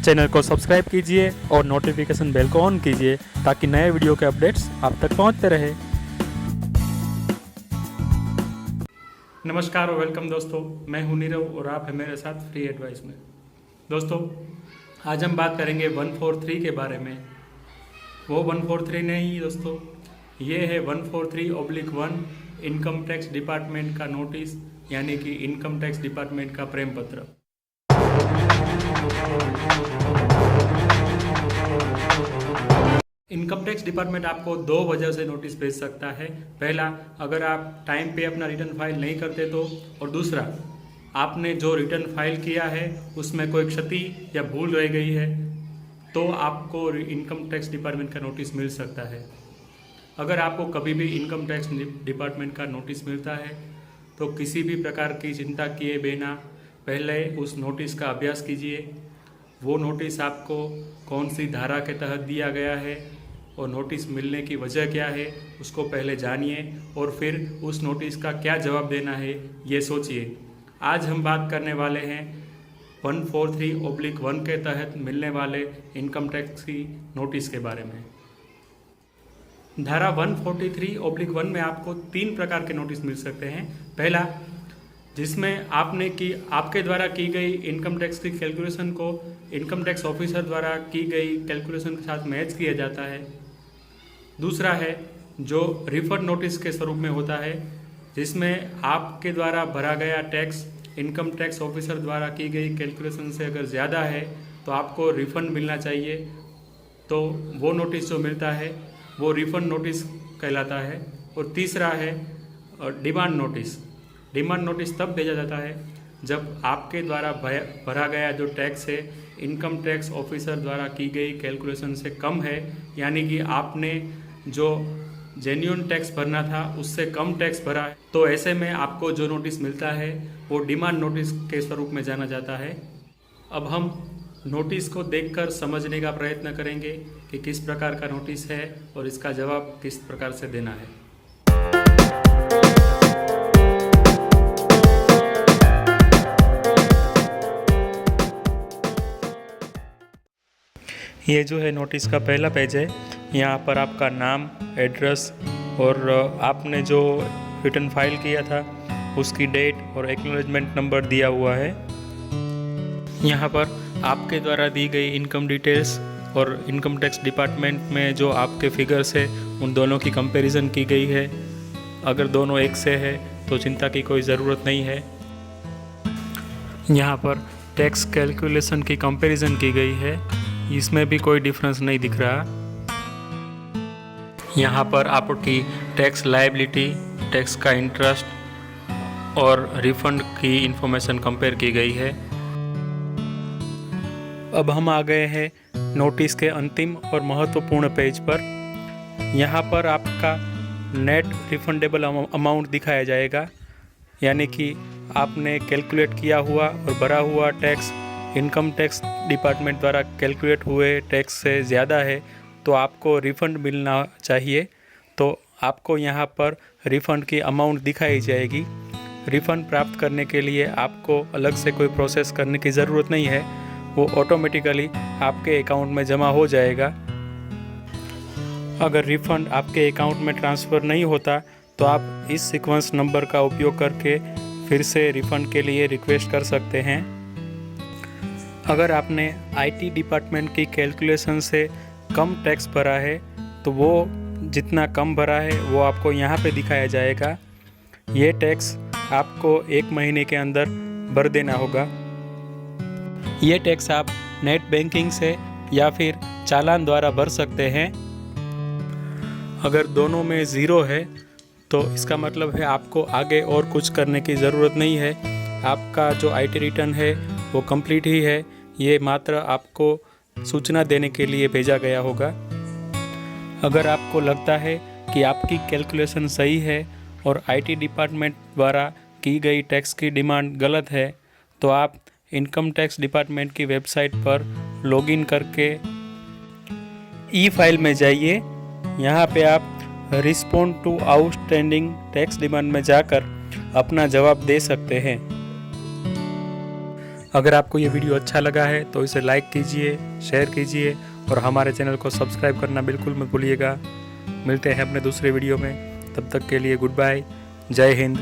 Channel को subscribe कीजिए और नोटिफिकेशन बेल को ऑन कीजिए ताकि नए वीडियो के अपडेट्स आप तक पहुंचते रहे। नमस्कार और वेलकम दोस्तों, मैं हूं नीरव और आप हैं मेरे साथ फ्री एडवाइस में। दोस्तों, आज हम बात करेंगे 143 के बारे में। वो 143 नहीं दोस्तों, ये है 143/1 इनकम टैक्स डिपार्टमेंट का नोटिस, यानी कि इनकम टैक्स डिपार्टमेंट का प्रेम पत्र। इनकम टैक्स डिपार्टमेंट आपको दो वजह से नोटिस भेज सकता है। पहला, अगर आप टाइम पे अपना रिटर्न फाइल नहीं करते तो, और दूसरा, आपने जो रिटर्न फाइल किया है उसमें कोई क्षति या भूल रह गई है तो आपको इनकम टैक्स डिपार्टमेंट का नोटिस मिल सकता है। अगर आपको कभी भी इनकम टैक्स डिपार्टमेंट का नोटिस मिलता है तो किसी भी प्रकार की चिंता किए बिना पहले उस नोटिस का अभ्यास कीजिए। वो नोटिस आपको कौन सी धारा के तहत दिया गया है और नोटिस मिलने की वजह क्या है उसको पहले जानिए और फिर उस नोटिस का क्या जवाब देना है ये सोचिए। आज हम बात करने वाले हैं 143/1 के तहत मिलने वाले इनकम टैक्स की नोटिस के बारे में। धारा 143/1 में आपको 3 प्रकार के नोटिस मिल सकते हैं। पहला, जिसमें आपके द्वारा की गई इनकम टैक्स की कैलकुलेशन को इनकम टैक्स ऑफिसर द्वारा की गई कैलकुलेशन के साथ मैच किया जाता है। दूसरा है जो रिफंड नोटिस के स्वरूप में होता है, जिसमें आपके द्वारा भरा गया टैक्स इनकम टैक्स ऑफिसर द्वारा की गई कैलकुलेशन से अगर ज़्यादा है तो आपको रिफंड मिलना चाहिए। तो वो नोटिस जो मिलता है वो रिफंड नोटिस कहलाता है। और तीसरा है डिमांड नोटिस। डिमांड नोटिस तब भेजा जाता है जब आपके द्वारा भरा गया जो टैक्स है इनकम टैक्स ऑफिसर द्वारा की गई कैलकुलेशन से कम है, यानी कि आपने जो जेन्युइन टैक्स भरना था उससे कम टैक्स भरा है। तो ऐसे में आपको जो नोटिस मिलता है वो डिमांड नोटिस के स्वरूप में जाना जाता है। अब हम नोटिस को देखकर समझने का प्रयत्न करेंगे कि किस प्रकार का नोटिस है और इसका जवाब किस प्रकार से देना है। ये जो है नोटिस का पहला पेज है। यहाँ पर आपका नाम, एड्रेस और आपने जो रिटर्न फाइल किया था उसकी डेट और एक्नॉलेजमेंट नंबर दिया हुआ है। यहाँ पर आपके द्वारा दी गई इनकम डिटेल्स और इनकम टैक्स डिपार्टमेंट में जो आपके फिगर्स है उन दोनों की कंपैरिजन की गई है। अगर दोनों एक से है तो चिंता की कोई ज़रूरत नहीं है। यहाँ पर टैक्स कैलकुलेशन की कंपैरिजन की गई है, इसमें भी कोई डिफरेंस नहीं दिख रहा। यहाँ पर आपकी टैक्स लायबिलिटी, टैक्स का इंटरेस्ट और रिफंड की इंफॉर्मेशन कंपेयर की गई है। अब हम आ गए हैं नोटिस के अंतिम और महत्वपूर्ण पेज पर। यहाँ पर आपका नेट रिफंडेबल अमाउंट दिखाया जाएगा, यानी कि आपने कैलकुलेट किया हुआ और भरा हुआ टैक्स इनकम टैक्स डिपार्टमेंट द्वारा कैलकुलेट हुए टैक्स से ज़्यादा है तो आपको रिफ़ंड मिलना चाहिए। तो आपको यहाँ पर रिफ़ंड की अमाउंट दिखाई जाएगी। रिफ़ंड प्राप्त करने के लिए आपको अलग से कोई प्रोसेस करने की ज़रूरत नहीं है, वो ऑटोमेटिकली आपके अकाउंट में जमा हो जाएगा। अगर रिफ़ंड आपके अकाउंट में ट्रांसफ़र नहीं होता तो आप इस सीक्वेंस नंबर का उपयोग करके फिर से रिफ़ंड के लिए रिक्वेस्ट कर सकते हैं। अगर आपने आईटी डिपार्टमेंट की कैलकुलेशन से कम टैक्स भरा है तो वो जितना कम भरा है वो आपको यहाँ पे दिखाया जाएगा। ये टैक्स आपको 1 महीने के अंदर भर देना होगा। ये टैक्स आप नेट बैंकिंग से या फिर चालान द्वारा भर सकते हैं। अगर दोनों में ज़ीरो है तो इसका मतलब है आपको आगे और कुछ करने की ज़रूरत नहीं है। आपका जो आईटी रिटर्न है वो कंप्लीट ही है। ये मात्र आपको सूचना देने के लिए भेजा गया होगा। अगर आपको लगता है कि आपकी कैलकुलेशन सही है और आईटी डिपार्टमेंट द्वारा की गई टैक्स की डिमांड गलत है तो आप इनकम टैक्स डिपार्टमेंट की वेबसाइट पर लॉगिन करके ई फाइल में जाइए। यहाँ पे आप respond to outstanding tax demand में जाकर अपना जवाब दे सकते हैं। अगर आपको ये वीडियो अच्छा लगा है तो इसे लाइक कीजिए, शेयर कीजिए और हमारे चैनल को सब्सक्राइब करना बिल्कुल मत भूलिएगा। मिलते हैं अपने दूसरे वीडियो में, तब तक के लिए गुड बाय, जय हिंद।